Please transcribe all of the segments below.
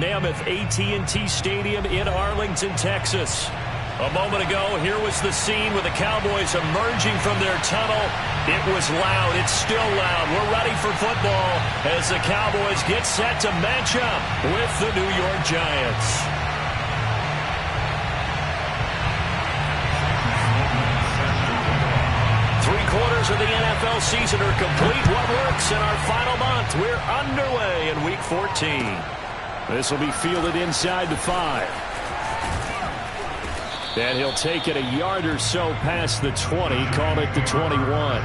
mammoth AT&T Stadium in Arlington, Texas. A moment ago, here was the scene with the Cowboys emerging from their tunnel. It was loud. It's still loud. We're ready for football as the Cowboys get set to match up with the New York Giants. Three-quarters of the NFL season are complete. What works in our final month? We're underway in Week 14. This will be fielded inside the 5. And he'll take it a yard or so past the 20, call it the 21.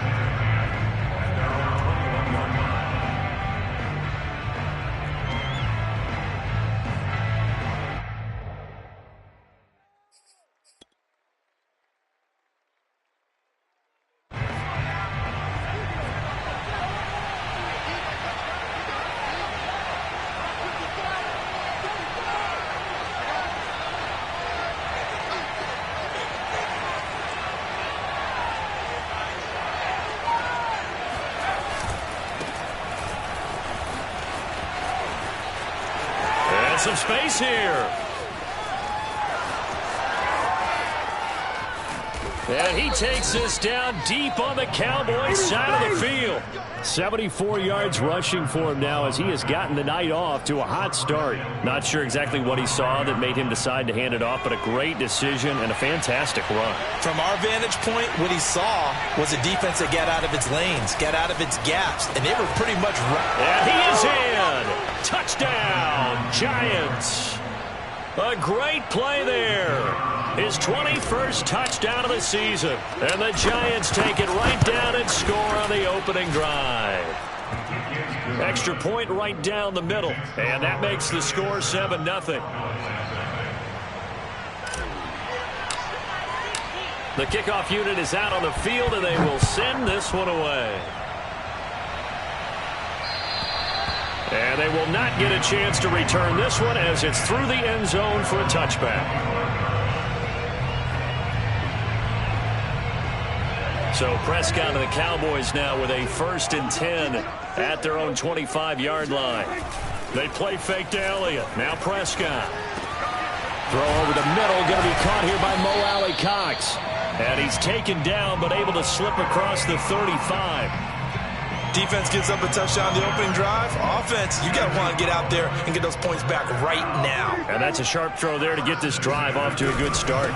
Some space here. And he takes this down deep on the Cowboys side of the field. 74 yards rushing for him now as he has gotten the night off to a hot start. Not sure exactly what he saw that made him decide to hand it off, but a great decision and a fantastic run. From our vantage point, what he saw was a defense that got out of its lanes, got out of its gaps, and they were pretty much right. And he is in. Touchdown, Giants. A great play there. His 21st touchdown of the season. And the Giants take it right down and score on the opening drive. Extra point right down the middle. And that makes the score 7-0. The kickoff unit is out on the field, and they will send this one away. And they will not get a chance to return this one as it's through the end zone for a touchback. So Prescott and the Cowboys now with a 1st and 10 at their own 25-yard line. They play fake to Elliott. Now Prescott. Throw over the middle, going to be caught here by Mo Alley-Cox. And he's taken down but able to slip across the 35. Defense gives up a touchdown the opening drive. Offense, you got to want to get out there and get those points back right now. And that's a sharp throw there to get this drive off to a good start.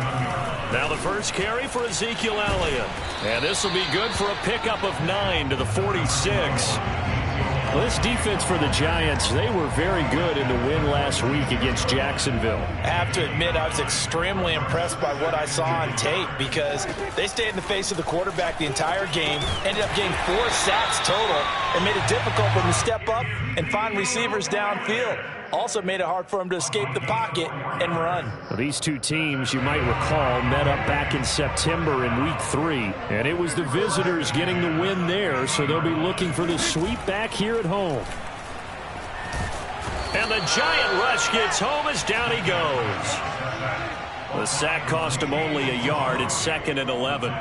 Now the first carry for Ezekiel Elliott. And this will be good for a pickup of 9 to the 46. Well, this defense for the Giants, they were very good in the win last week against Jacksonville. I have to admit, I was extremely impressed by what I saw on tape because they stayed in the face of the quarterback the entire game, ended up getting 4 sacks total, and made it difficult for him to step up and find receivers downfield. Also made it hard for him to escape the pocket and run. Well, these two teams, you might recall, met up back in September in Week 3. And it was the visitors getting the win there, so they'll be looking for the sweep back here at home. And the Giant rush gets home as down he goes. The sack cost him only a yard. It's 2nd and 11.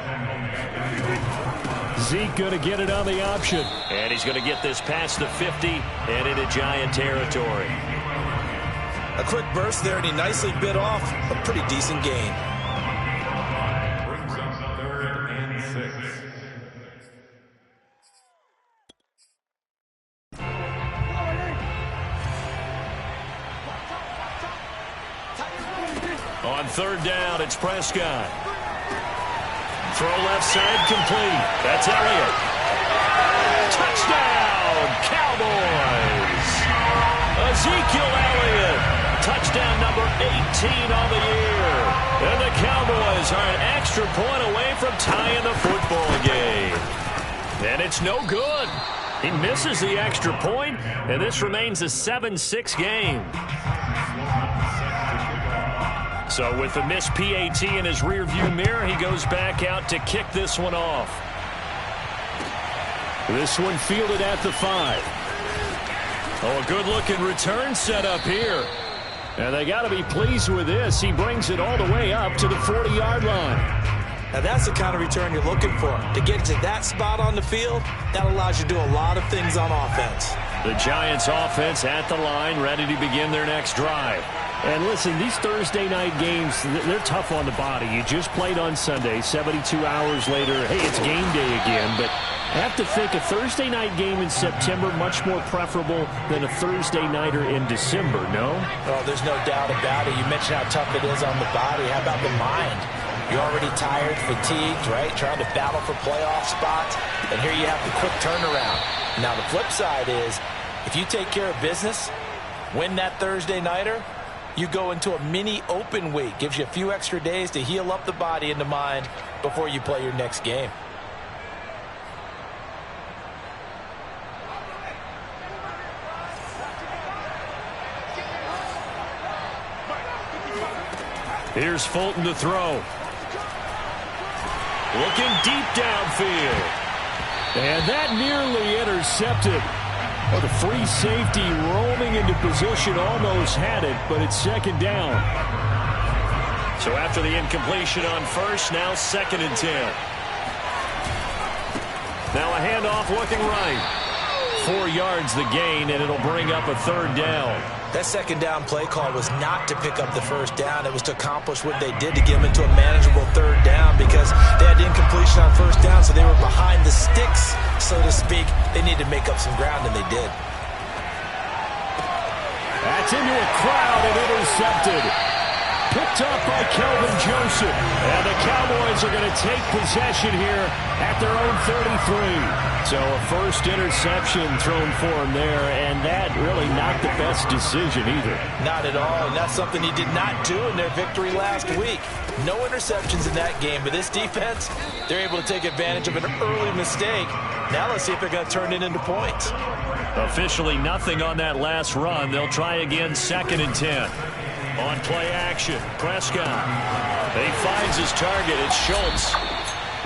Zeke going to get it on the option. And he's going to get this past the 50 and into Giant territory. A quick burst there, and he nicely bit off a pretty decent gain. Brings up 3rd and 6. On 3rd down, it's Prescott. Throw left side complete. That's Elliott. Touchdown, Cowboys. Ezekiel Elliott. Touchdown number 18 on the year. And the Cowboys are an extra point away from tying the football game. And it's no good. He misses the extra point, and this remains a 7-6 game. So with the missed PAT in his rearview mirror, he goes back out to kick this one off. This one fielded at the 5. Oh, a good-looking return set up here. And they got to be pleased with this. He brings it all the way up to the 40-yard line. Now that's the kind of return you're looking for. To get to that spot on the field, that allows you to do a lot of things on offense. The Giants offense at the line, ready to begin their next drive. And listen, these Thursday night games, they're tough on the body. You just played on Sunday, 72 hours later, hey, it's game day again. But I have to think a Thursday night game in September much more preferable than a Thursday nighter in December, no? Well, there's no doubt about it. You mentioned how tough it is on the body. How about the mind? You're already tired, fatigued, right? Trying to battle for playoff spots. And here you have the quick turnaround. Now, the flip side is, if you take care of business, win that Thursday nighter, you go into a mini open week. Gives you a few extra days to heal up the body and the mind before you play your next game. Here's Fulton to throw. Looking deep downfield. And that nearly intercepted. Oh, the free safety roaming into position almost had it, but it's second down. So after the incompletion on first, now 2nd and 10. Now a handoff looking right. 4 yards the gain, and it'll bring up a 3rd down. That second down play call was not to pick up the first down. It was to accomplish what they did to get them into a manageable 3rd down because they had incompletion on first down, so they were behind the sticks, so to speak. They needed to make up some ground, and they did. That's into a crowd and intercepted. Picked up by Kelvin Joseph. And the Cowboys are going to take possession here at their own 33. So a first interception thrown for him there, and that really not the best decision either. Not at all, and that's something he did not do in their victory last week. No interceptions in that game, but this defense, they're able to take advantage of an early mistake. Now let's see if they're going to turn it into points. Officially nothing on that last run. They'll try again 2nd and 10. On play action, Prescott. He finds his target. It's Schultz.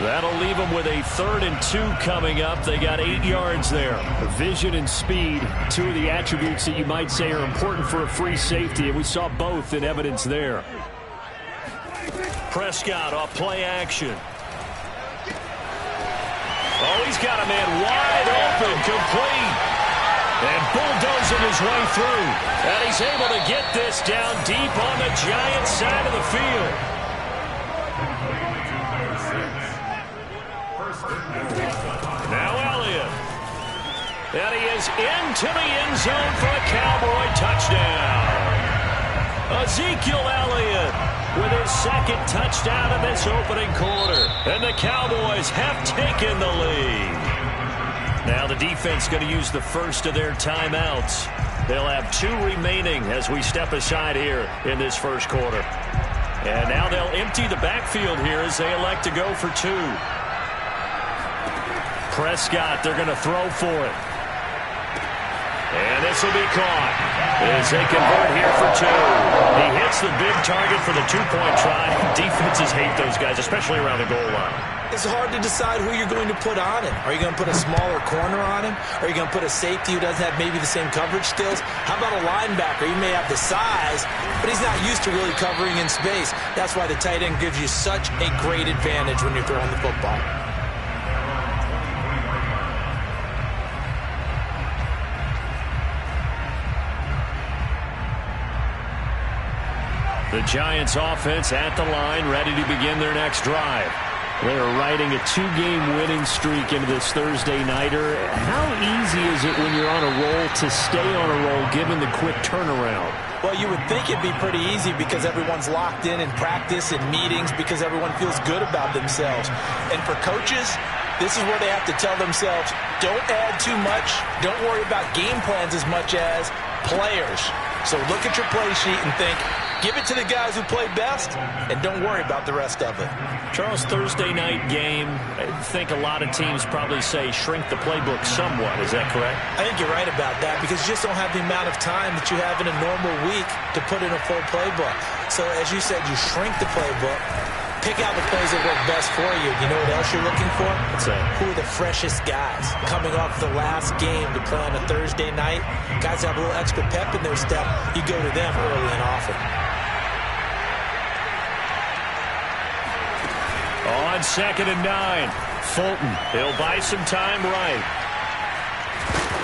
That'll leave him with a 3rd and 2 coming up. They got 8 yards there. Vision and speed, 2 of the attributes that you might say are important for a free safety, and we saw both in evidence there. Prescott off play action. Oh, he's got a man wide open, complete. And bulldozing his way through. And he's able to get this down deep on the Giants side of the field. Now Elliott. And he is into the end zone for a Cowboy touchdown. Ezekiel Elliott with his 2nd touchdown in this opening quarter. And the Cowboys have taken the lead. Now the defense going to use the first of their timeouts. They'll have 2 remaining as we step aside here in this first quarter. And now they'll empty the backfield here as they elect to go for 2. Prescott, they're going to throw for it. And this will be caught as they convert here for 2. He hits the big target for the 2-point try. Defenses hate those guys, especially around the goal line. It's hard to decide who you're going to put on him. Are you going to put a smaller corner on him? Are you going to put a safety who doesn't have maybe the same coverage skills? How about a linebacker? He may have the size, but he's not used to really covering in space. That's why the tight end gives you such a great advantage when you're throwing the football. The Giants offense at the line, ready to begin their next drive. They're riding a 2-game winning streak into this Thursday nighter. How easy is it when you're on a roll to stay on a roll given the quick turnaround? Well, you would think it'd be pretty easy because everyone's locked in practice and meetings because everyone feels good about themselves. And for coaches, this is where they have to tell themselves, don't add too much. Don't worry about game plans as much as players. So look at your play sheet and think, give it to the guys who play best, and don't worry about the rest of it. Charles, Thursday night game, I think a lot of teams probably say shrink the playbook somewhat. Is that correct? I think you're right about that because you just don't have the amount of time that you have in a normal week to put in a full playbook. So as you said, you shrink the playbook, pick out the plays that work best for you. You know what else you're looking for? What's that? Who are the freshest guys coming off the last game to play on a Thursday night? Guys that have a little extra pep in their step, you go to them early and often. On 2nd and 9, Fulton. He'll buy some time right.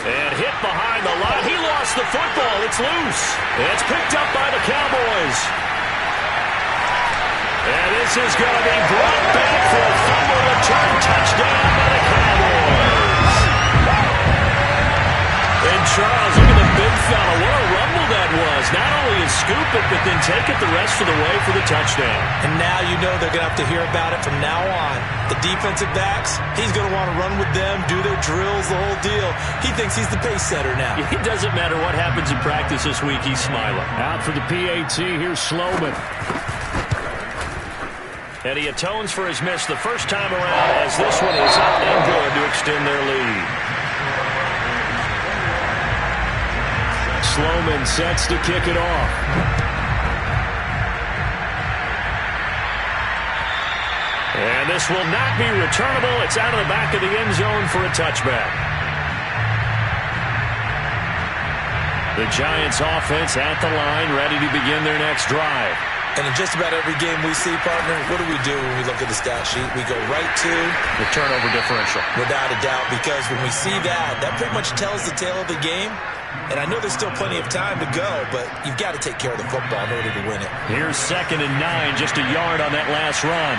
And hit behind the line. He lost the football. It's loose. It's picked up by the Cowboys. And this is going to be brought back for a fumble return touchdown by the Cowboys. And Charles, look at the big fella. What a rumble that was. Not only a scoop it, but then take it the rest of the way for the touchdown. And now you know they're going to have to hear about it from now on. The defensive backs, he's going to want to run with them, do their drills, the whole deal. He thinks he's the pace setter now. It doesn't matter what happens in practice this week. He's smiling. Out for the PAT. Here's Sloman. And he atones for his miss the first time around as this one is up and good to extend their lead. Sloman sets to kick it off. And this will not be returnable. It's out of the back of the end zone for a touchback. The Giants offense at the line, ready to begin their next drive. And in just about every game we see, partner, what do we do when we look at the stat sheet? We go right to the turnover differential. Without a doubt, because when we see that, that pretty much tells the tale of the game. And I know there's still plenty of time to go, but you've got to take care of the football in order to win it. Here's 2nd and 9, just a yard on that last run.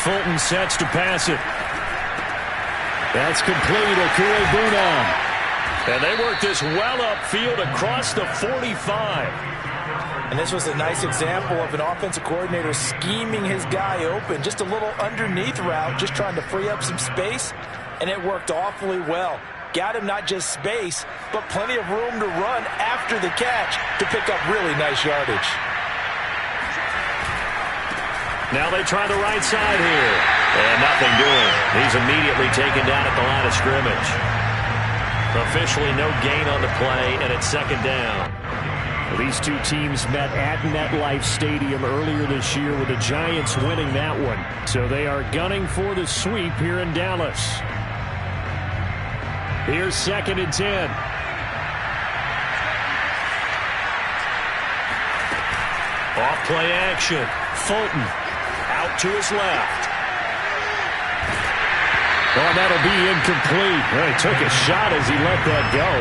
Fulton sets to pass it. That's complete. Okure-Bunan. And they work this well upfield across the 45. And this was a nice example of an offensive coordinator scheming his guy open. Just a little underneath route, just trying to free up some space. And it worked awfully well. Got him not just space, but plenty of room to run after the catch to pick up really nice yardage. Now they try the right side here. And nothing doing. He's immediately taken down at the line of scrimmage. Officially no gain on the play, and it's 2nd down. These two teams met at MetLife Stadium earlier this year with the Giants winning that one. So they are gunning for the sweep here in Dallas. Here's 2nd and 10. Off play action. Fulton out to his left. Oh, that'll be incomplete. Well, he took a shot as he let that go.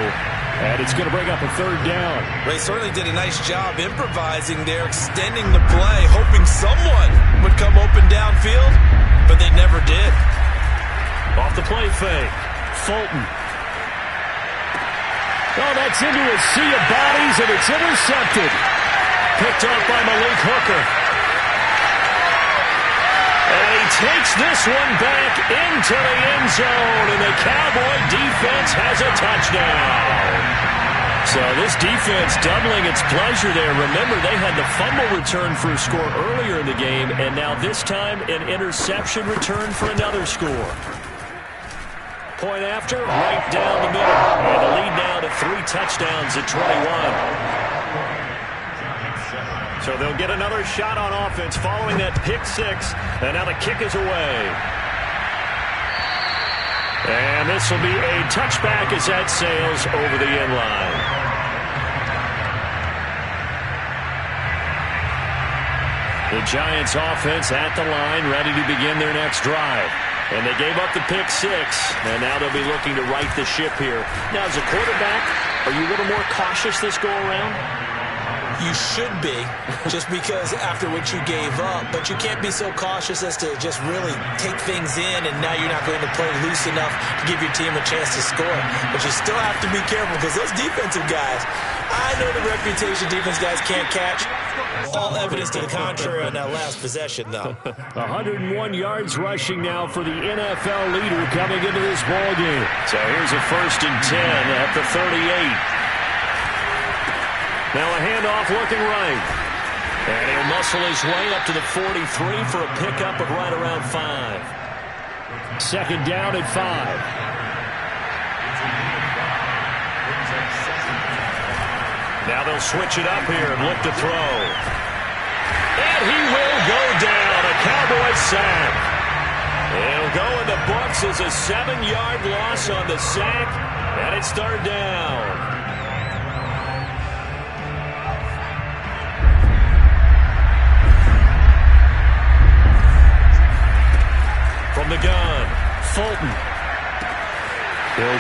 And it's going to bring up a 3rd down. They certainly did a nice job improvising there, extending the play, hoping someone would come open downfield, but they never did. Off the play fake. Fulton. Oh, that's into a sea of bodies, and it's intercepted. Picked up by Malik Hooker. And he takes this one back into the end zone, and the Cowboy defense has a touchdown. So this defense doubling its pleasure there. Remember, they had the fumble return for a score earlier in the game, and now this time an interception return for another score. Point after, right down the middle. And the lead now to 3 touchdowns at 21. So they'll get another shot on offense following that pick 6. And now the kick is away. And this will be a touchback as that sails over the end line. The Giants offense at the line, ready to begin their next drive. And they gave up the pick 6, and now they'll be looking to right the ship here. Now, as a quarterback, are you a little more cautious this go-around? You should be, just because after what you gave up. But you can't be so cautious as to just really take things in, and now you're not going to play loose enough to give your team a chance to score. But you still have to be careful, because those defensive guys, I know the reputation defense guys can't catch. All evidence to the contrary on that last possession, though. 101 yards rushing now for the NFL leader coming into this ball game. So here's a 1st and 10 at the 38. Now a handoff looking right. And he'll muscle his way up to the 43 for a pickup of right around 5. 2nd down at 5. Now they'll switch it up here and look to throw. And he will go down. A Cowboy sack. It'll go in the books as a 7-yard loss on the sack. And it's 3rd down. From the gun, Fulton.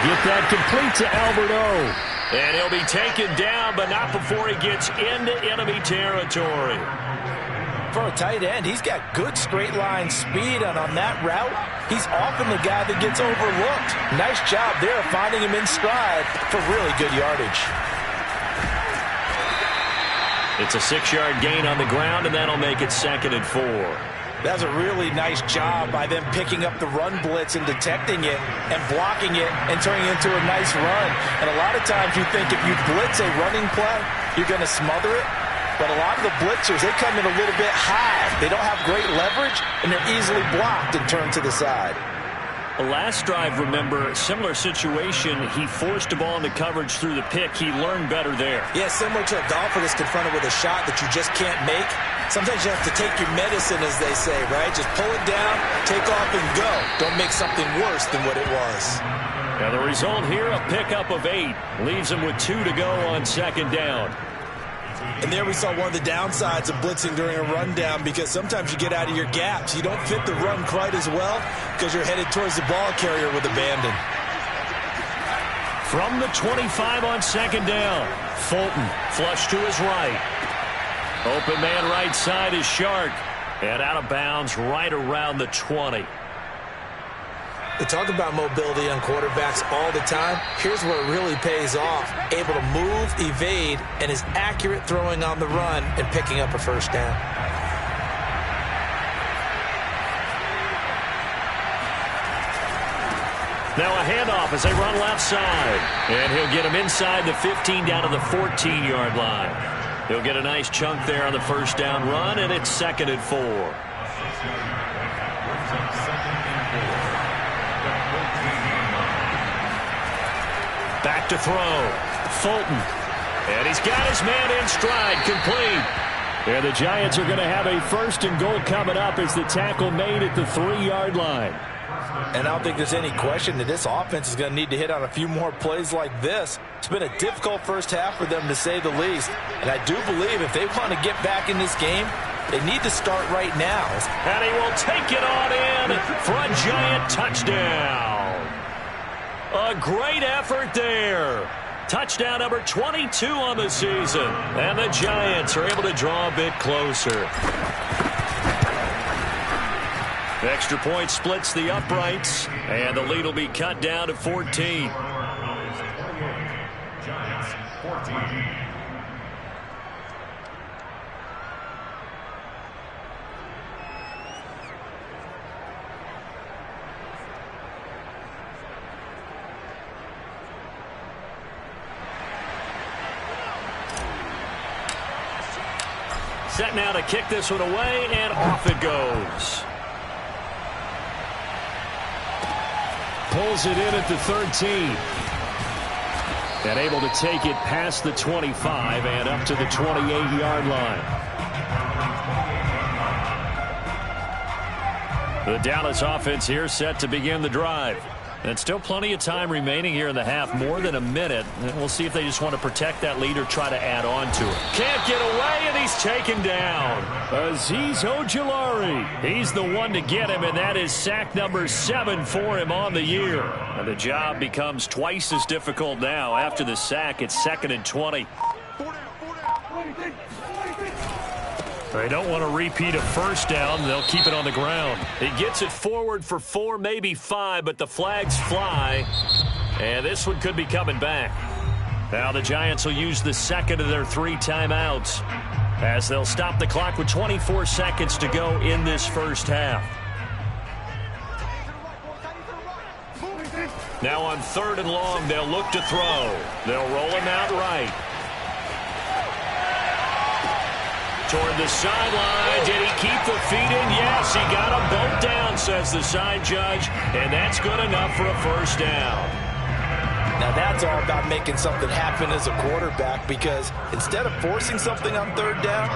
get that complete to Alberto. And he'll be taken down, but not before he gets into enemy territory. For a tight end, he's got good straight line speed, and on that route, he's often the guy that gets overlooked. Nice job there finding him in stride for really good yardage. It's a 6-yard gain on the ground, and that'll make it 2nd and 4. That's a really nice job by them picking up the run blitz and detecting it and blocking it and turning it into a nice run. And a lot of times you think if you blitz a running play, you're going to smother it. But a lot of the blitzers, they come in a little bit high. They don't have great leverage, and they're easily blocked and turned to the side. The last drive, remember, similar situation. He forced a ball into coverage through the pick. He learned better there. Yeah, similar to a golfer that's confronted with a shot that you just can't make. Sometimes you have to take your medicine, as they say, right? Just pull it down, take off, and go. Don't make something worse than what it was. Now the result here, a pickup of 8. Leaves him with 2 to go on 2nd down. And there we saw one of the downsides of blitzing during a rundown, because sometimes you get out of your gaps. You don't fit the run quite as well because you're headed towards the ball carrier with abandon. From the 25 on 2nd down, Fulton flush to his right. Open man right side is Shark. And out of bounds right around the 20. We talk about mobility on quarterbacks all the time. Here's where it really pays off. Able to move, evade, and is accurate throwing on the run and picking up a 1st down. Now a handoff as they run left side. And he'll get him inside the 15 down to the 14-yard line. He'll get a nice chunk there on the 1st down run, and it's 2nd and 4. Back to throw. Fulton. And he's got his man in stride, complete. And the Giants are going to have a 1st and goal coming up as the tackle made at the 3-yard line. And I don't think there's any question that this offense is going to need to hit on a few more plays like this. It's been a difficult first half for them, to say the least. And I do believe if they want to get back in this game, they need to start right now. And he will take it on in for a Giant touchdown. A great effort there. Touchdown number 22 on the season. And the Giants are able to draw a bit closer. The extra point splits the uprights, and the lead will be cut down to 14. Giants 14. Set now to kick this one away, and off it goes. Pulls it in at the 13. And able to take it past the 25 and up to the 28-yard line. The Dallas offense here set to begin the drive. And still plenty of time remaining here in the half, more than a minute. And we'll see if they just want to protect that lead or try to add on to it. Can't get away, and he's taken down. Azeez Ojulari. He's the one to get him, and that is sack number 7 for him on the year. And the job becomes twice as difficult now. After the sack, it's 2nd and 20. They don't want to repeat a 1st down. They'll keep it on the ground. He gets it forward for 4, maybe 5, but the flags fly. And this one could be coming back. Now the Giants will use the 2nd of their 3 timeouts as they'll stop the clock with 24 seconds to go in this first half. Now on 3rd and long, they'll look to throw. They'll roll him out right. Toward the sideline. Did he keep the feet in? Yes, he got them both down, says the side judge. And that's good enough for a 1st down. Now that's all about making something happen as a quarterback, because instead of forcing something on 3rd down,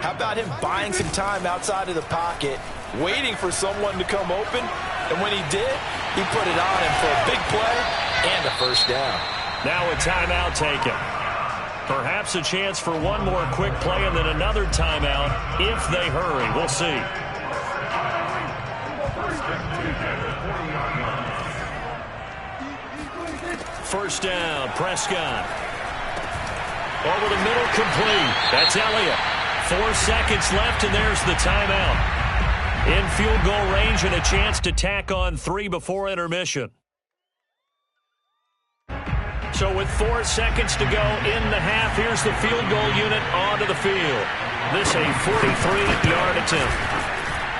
how about him buying some time outside of the pocket, waiting for someone to come open, and when he did, he put it on him for a big play and a 1st down. Now a timeout taken. Perhaps a chance for one more quick play and then another timeout if they hurry. We'll see. first down. Prescott. Over the middle, complete. That's Elliott. 4 seconds left, and there's the timeout. In field goal range and a chance to tack on 3 before intermission. So with 4 seconds to go in the half, here's the field goal unit onto the field. This a 43-yard attempt.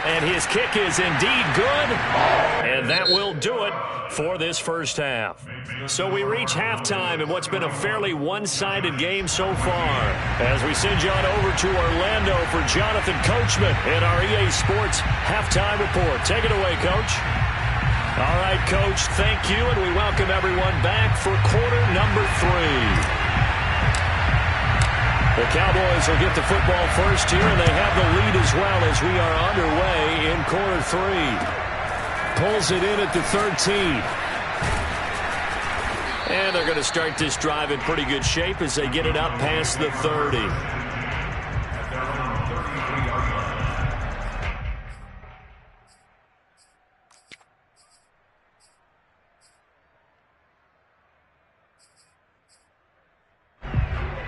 And his kick is indeed good. And that will do it for this first half. So we reach halftime in what's been a fairly one-sided game so far. As we send you on over to Orlando for Jonathan Coachman in our EA Sports Halftime Report. Take it away, Coach. All right, Coach, thank you, and we welcome everyone back for quarter number 3. The Cowboys will get the football first here, and they have the lead as well as we are underway in quarter 3. Pulls it in at the 13. And they're going to start this drive in pretty good shape as they get it up past the 30.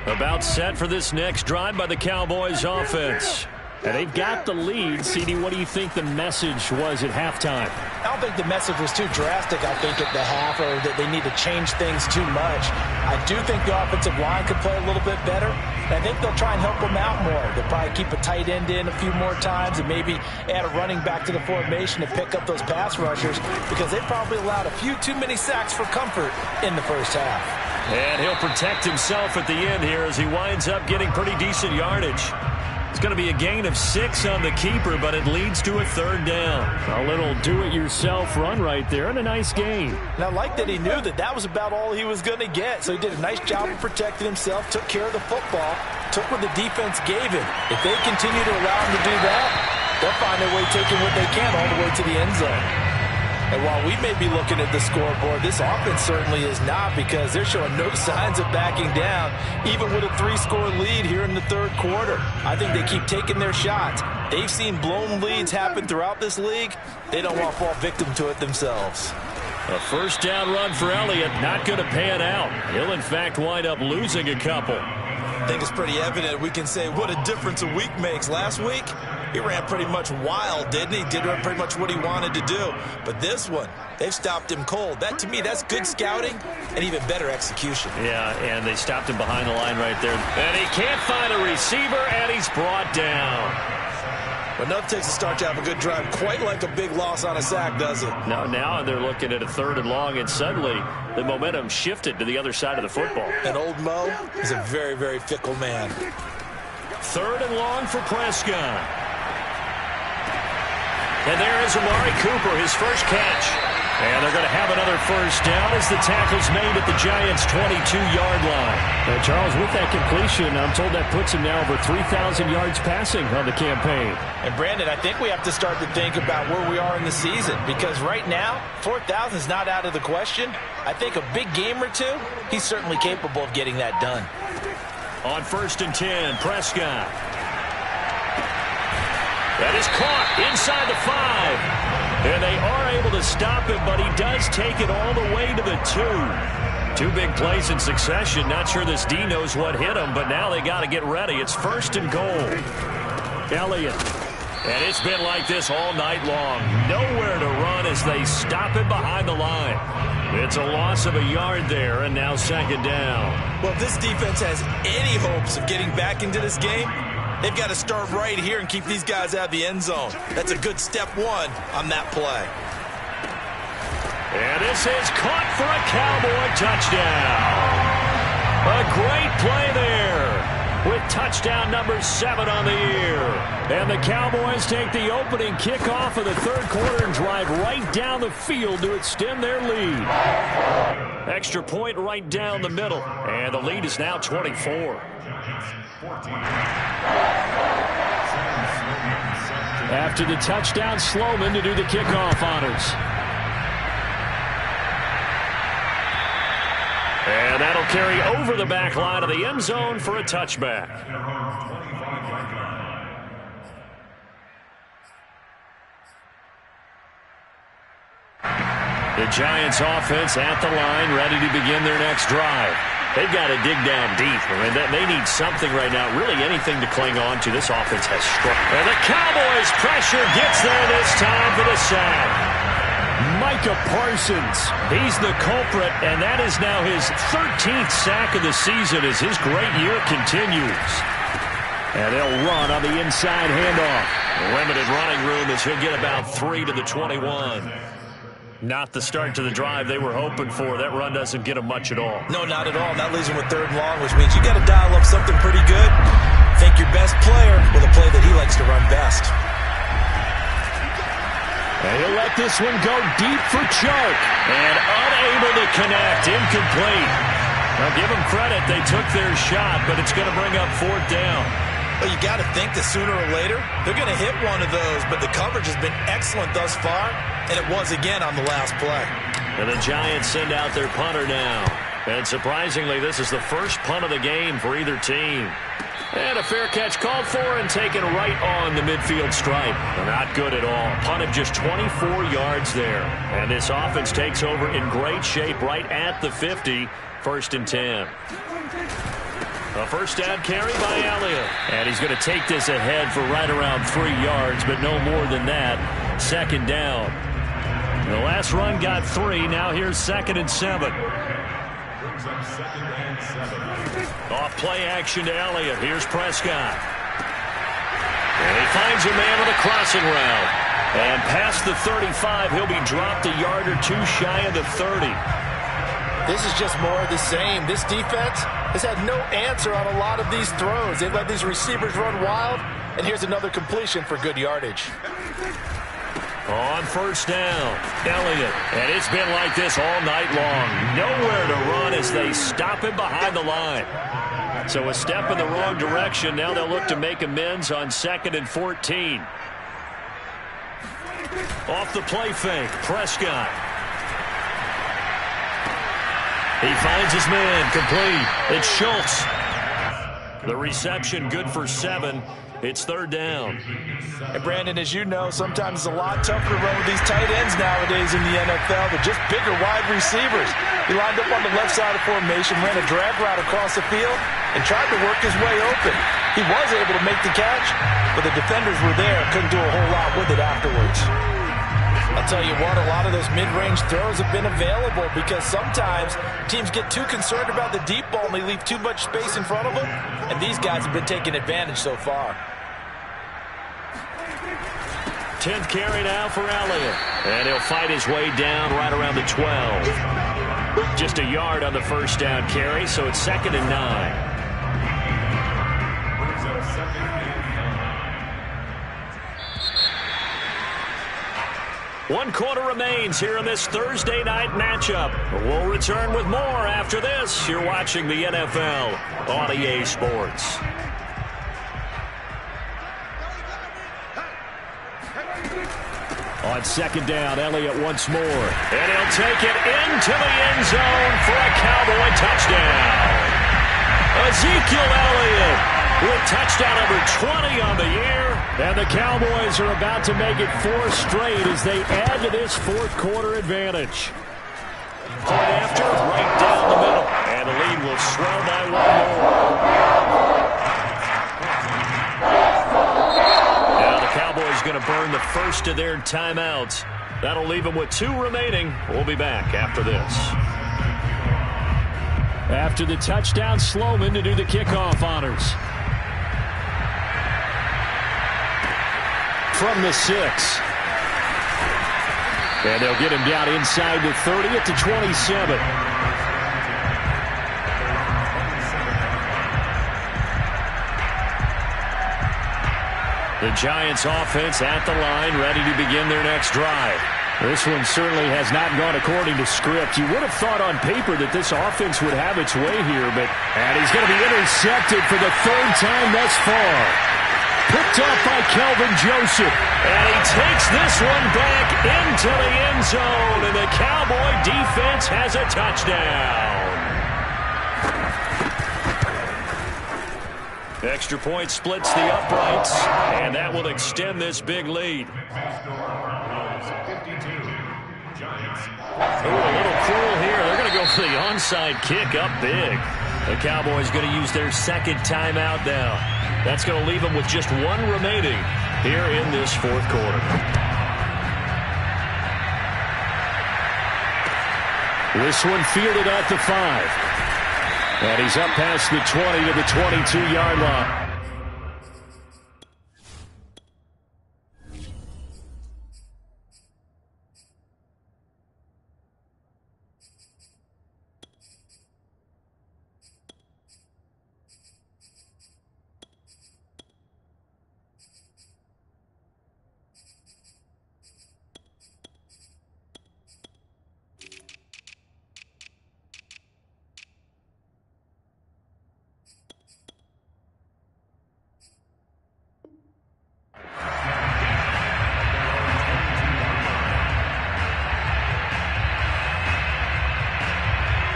About set for this next drive by the Cowboys offense. And they've got the lead. CD, what do you think the message was at halftime? I don't think the message was too drastic, I think, at the half, or that they need to change things too much. I do think the offensive line could play a little bit better. And I think they'll try and help them out more. They'll probably keep a tight end in a few more times and maybe add a running back to the formation to pick up those pass rushers, because they probably allowed a few too many sacks for comfort in the first half. And he'll protect himself at the end here as he winds up getting pretty decent yardage. It's going to be a gain of 6 on the keeper, but it leads to a 3rd down. A little do-it-yourself run right there, and a nice gain. And I like that he knew that that was about all he was going to get. So he did a nice job of protecting himself, took care of the football, took what the defense gave him. If they continue to allow him to do that, they'll find their way taking what they can all the way to the end zone. And while we may be looking at the scoreboard, this offense certainly is not, because they're showing no signs of backing down, even with a 3-score lead here in the 3rd quarter. I think they keep taking their shots. They've seen blown leads happen throughout this league. They don't want to fall victim to it themselves. A first down run for Elliott, not going to pan out. He'll, in fact, wind up losing a couple. I think it's pretty evident. We can say what a difference a week makes. Last week, he ran pretty much wild, didn't he? Did pretty much what he wanted to do. But this one, they've stopped him cold. That, to me, that's good scouting and even better execution. Yeah, and they stopped him behind the line right there. And he can't find a receiver, and he's brought down. But enough takes to start to have a good drive, quite like a big loss on a sack, does it? Now they're looking at a 3rd and long, and suddenly the momentum shifted to the other side of the football. And old Mo is a very, very fickle man. 3rd and long for Prescott. And there is Amari Cooper, his first catch. And they're going to have another first down as the tackle's made at the Giants' 22-yard line. And Charles, with that completion, I'm told that puts him now over 3,000 yards passing on the campaign. And Brandon, I think we have to start to think about where we are in the season, because right now, 4,000 is not out of the question. I think a big game or two, he's certainly capable of getting that done. On 1st and 10, Prescott. That is caught inside the 5. And they are able to stop him, but he does take it all the way to the 2. 2 big plays in succession. Not sure this D knows what hit him, but now they got to get ready. It's 1st and goal. Elliott. And it's been like this all night long. Nowhere to run as they stop him behind the line. It's a loss of a yard there, and now 2nd down. Well, if this defense has any hopes of getting back into this game, they've got to start right here and keep these guys out of the end zone. That's a good step 1 on that play. And this is caught for a Cowboy touchdown. A great play there with touchdown number 7 on the year. And the Cowboys take the opening kickoff of the 3rd quarter and drive right down the field to extend their lead. Extra point right down the middle. And the lead is now 24. After the touchdown, Sloman to do the kickoff honors. And that'll carry over the back line of the end zone for a touchback. The Giants offense at the line, ready to begin their next drive. They've got to dig down deep. I mean, they need something right now, really anything to cling on to. This offense has struggled. And the Cowboys pressure gets there this time for the sack. Micah Parsons, he's the culprit, and that is now his 13th sack of the season as his great year continues. And they'll run on the inside handoff. Limited running room as he'll get about 3 to the 21. Not the start to the drive they were hoping for. That run doesn't get them much at all. No, not at all. That leaves him with 3rd and long, which means you got to dial up something pretty good. Think your best player with a play that he likes to run best. And he'll let this one go deep for Chark. And unable to connect. Incomplete. Now give them credit. They took their shot, but it's going to bring up 4th down. Well, you got to think that sooner or later, they're going to hit one of those, but the coverage has been excellent thus far, and it was again on the last play. And the Giants send out their punter now. And surprisingly, this is the first punt of the game for either team. And a fair catch called for and taken right on the midfield stripe. Not good at all. Punted just 24 yards there. And this offense takes over in great shape right at the 50, 1st and 10. A first down carry by Elliott. And he's going to take this ahead for right around 3 yards, but no more than that. 2nd down. The last run got 3. Now here's 2nd and 7. Off play action to Elliott. Here's Prescott. And he finds a man with a crossing route. And past the 35, he'll be dropped a yard or 2 shy of the 30. This is just more of the same. This defense has had no answer on a lot of these throws. They've let these receivers run wild, and here's another completion for good yardage. On 1st down, Elliott. And it's been like this all night long. Nowhere to run as they stop him behind the line. So a step in the wrong direction. Now they'll look to make amends on 2nd and 14. Off the play fake, Prescott. He finds his man, complete. It's Schultz. The reception good for 7. It's 3rd down. And Brandon, as you know, sometimes it's a lot tougher to run with these tight ends nowadays in the NFL. They're just bigger wide receivers. He lined up on the left side of formation, ran a drag route across the field, and tried to work his way open. He was able to make the catch, but the defenders were there, couldn't do a whole lot with it afterwards. I'll tell you what, a lot of those mid-range throws have been available because sometimes teams get too concerned about the deep ball and they leave too much space in front of them, and these guys have been taking advantage so far. 10th carry now for Elliott. And he'll fight his way down right around the 12. Just a yard on the first down carry, so it's 2nd and 9. One quarter remains here in this Thursday night matchup. We'll return with more after this. You're watching the NFL on EA Sports. On 2nd down, Elliott once more. And he'll take it into the end zone for a Cowboy touchdown. Ezekiel Elliott with touchdown number 20 on the year. And the Cowboys are about to make it 4 straight as they add to this 4th quarter advantage. Point after, right down the middle. And the lead will swell by 1 more. Now the Cowboys going to burn the first of their timeouts. That'll leave them with 2 remaining. We'll be back after this. After the touchdown, Sloman to do the kickoff honors. From the 6. And they'll get him down inside the 30 at the 27. The Giants offense at the line, ready to begin their next drive. This one certainly has not gone according to script. You would have thought on paper that this offense would have its way here, and he's going to be intercepted for the 3rd time thus far. Picked up by Kelvin Joseph. And he takes this one back into the end zone, and the Cowboy defense has a touchdown. Extra point splits the uprights, and that will extend this big lead. Giants. Ooh, a little cruel here. They're going to go for the onside kick up big. The Cowboys going to use their second timeout now. That's going to leave them with just one remaining here in this fourth quarter. This one fielded at the 5. And he's up past the 20 to the 22-yard line.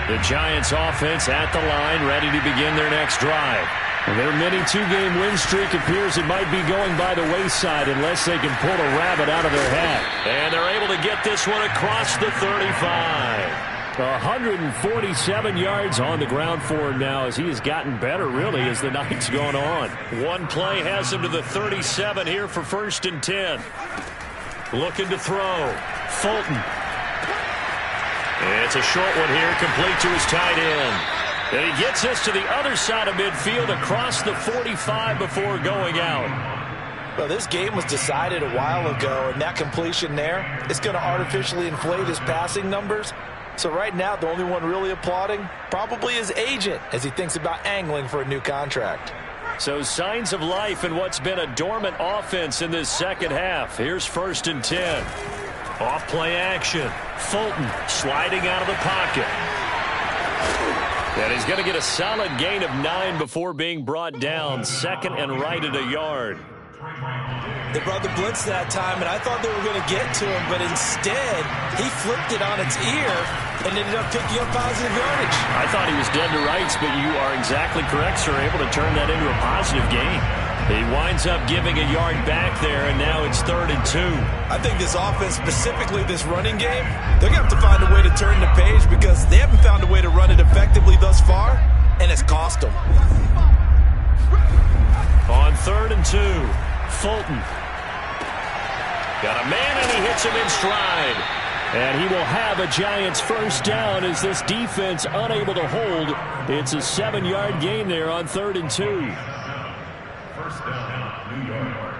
The Giants offense at the line, ready to begin their next drive. Their mini two-game win streak appears it might be going by the wayside unless they can pull a rabbit out of their hat. And they're able to get this one across the 35. 147 yards on the ground for him now as he has gotten better, really, as the night's gone on. One play has him to the 37 here for 1st and 10. Looking to throw. Fulton. It's a short one here, complete to his tight end. And he gets this to the other side of midfield across the 45 before going out. Well, this game was decided a while ago, and that completion there is going to artificially inflate his passing numbers. So right now, the only one really applauding probably his agent as he thinks about angling for a new contract. So signs of life in what's been a dormant offense in this second half. Here's 1st and 10. Off play action. Fulton sliding out of the pocket. And he's going to get a solid gain of 9 before being brought down. 2nd and right at a yard. They brought the blitz that time, and I thought they were going to get to him, but instead, he flipped it on its ear and ended up picking up positive yardage. I thought he was dead to rights, but you are exactly correct, sir. Able to turn that into a positive gain. He winds up giving a yard back there, and now it's 3rd and 2. I think this offense, specifically this running game, they're going to have to find a way to turn the page because they haven't found a way to run it effectively thus far, and it's cost them. On 3rd and 2, Fulton. Got a man, and he hits him in stride. And he will have a Giants first down as this defense unable to hold. It's a 7-yard gain there on 3rd and 2. First down, New York.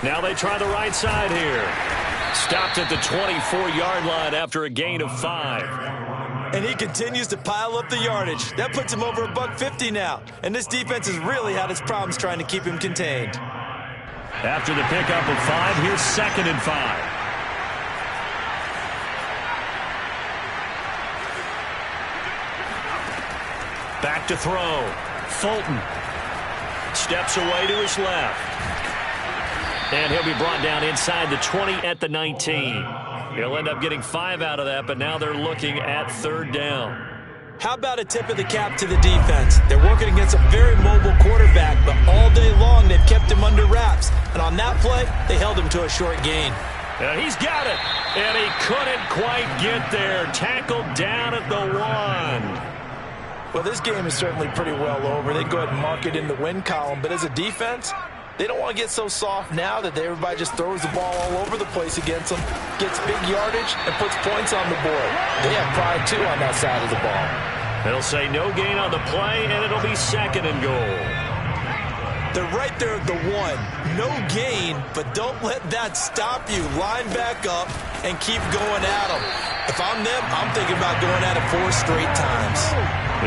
Now they try the right side here. Stopped at the 24-yard line after a gain of 5. And he continues to pile up the yardage. That puts him over $150 now. And this defense has really had its problems trying to keep him contained. After the pickup of 5, here's 2nd and 5. Back to throw. Fulton steps away to his left. And he'll be brought down inside the 20 at the 19. He'll end up getting 5 out of that, but now they're looking at 3rd down. How about a tip of the cap to the defense? They're working against a very mobile quarterback, but all day long they've kept him under wraps. And on that play, they held him to a short gain. And he's got it. And he couldn't quite get there. Tackled down at the 1. Well, this game is certainly pretty well over. They go ahead and mark it in the win column, but as a defense, they don't want to get so soft now that everybody just throws the ball all over the place against them, gets big yardage, and puts points on the board. They have pride, too, on that side of the ball. They'll say no gain on the play, and it'll be 2nd and goal. They're right there at the 1. No gain, but don't let that stop you. Line back up and keep going at them. If I'm them, I'm thinking about going at it 4 straight times.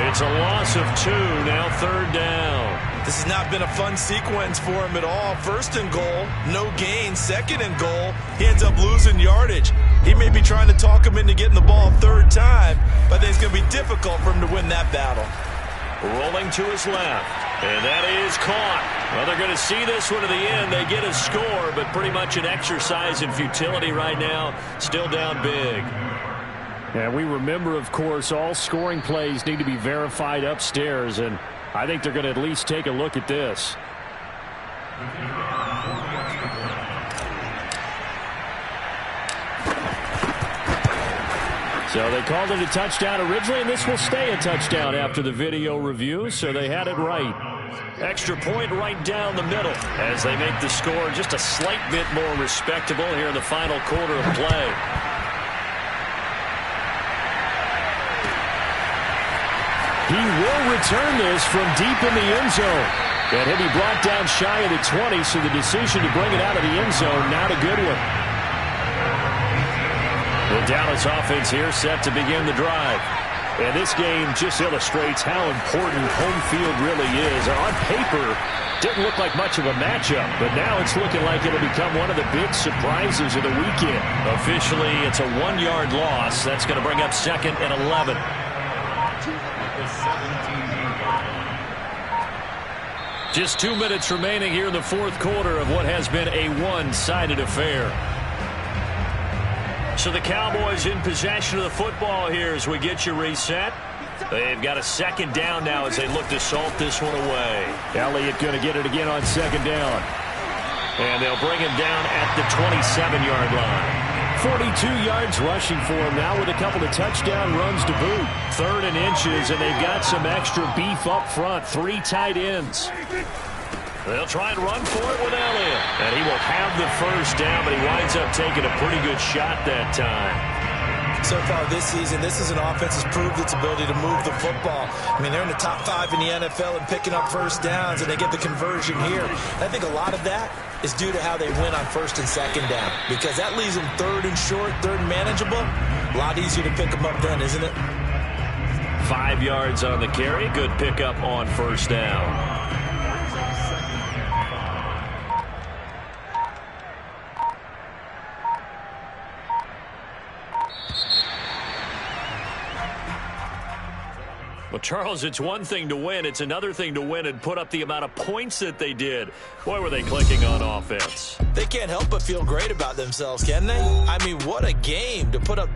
It's a loss of 2, now 3rd down. This has not been a fun sequence for him at all. 1st and goal, no gain. 2nd and goal, he ends up losing yardage. He may be trying to talk him into getting the ball 3rd time, but I think it's going to be difficult for him to win that battle. Rolling to his left. And that is caught. Well, they're going to see this one to the end. They get a score, but pretty much an exercise in futility right now. Still down big. And we remember, of course, all scoring plays need to be verified upstairs, and I think they're going to at least take a look at this. So they called it a touchdown originally, and this will stay a touchdown after the video review, so they had it right. Extra point right down the middle as they make the score just a slight bit more respectable here in the final quarter of play. He will return this from deep in the end zone. And he'll be brought down shy of the 20, so the decision to bring it out of the end zone, not a good one. The Dallas offense here set to begin the drive. And this game just illustrates how important home field really is. On paper, didn't look like much of a matchup, but now it's looking like it'll become one of the big surprises of the weekend. Officially, it's a 1-yard loss. That's going to bring up 2nd and 11. Just 2 minutes remaining here in the fourth quarter of what has been a one-sided affair. So the Cowboys in possession of the football here as we get you reset. They've got a 2nd down now as they look to salt this one away. Elliott going to get it again on 2nd down. And they'll bring him down at the 27-yard line. 42 yards rushing for him now with a couple of touchdown runs to boot. 3rd and inches, and they've got some extra beef up front. 3 tight ends. They'll try and run for it with Elliott. And he will have the first down, but he winds up taking a pretty good shot that time. So far this season, this is an offense that's proved its ability to move the football. I mean, they're in the top 5 in the NFL and picking up first downs, and they get the conversion here. I think a lot of that is due to how they win on 1st and 2nd down, because that leaves them 3rd and short, 3rd and manageable. A lot easier to pick them up then, isn't it? 5 yards on the carry. Good pickup on 1st down. Well, Charles, it's one thing to win. It's another thing to win and put up the amount of points that they did. Boy, were they clicking on offense. They can't help but feel great about themselves, can they? I mean, what a game to put up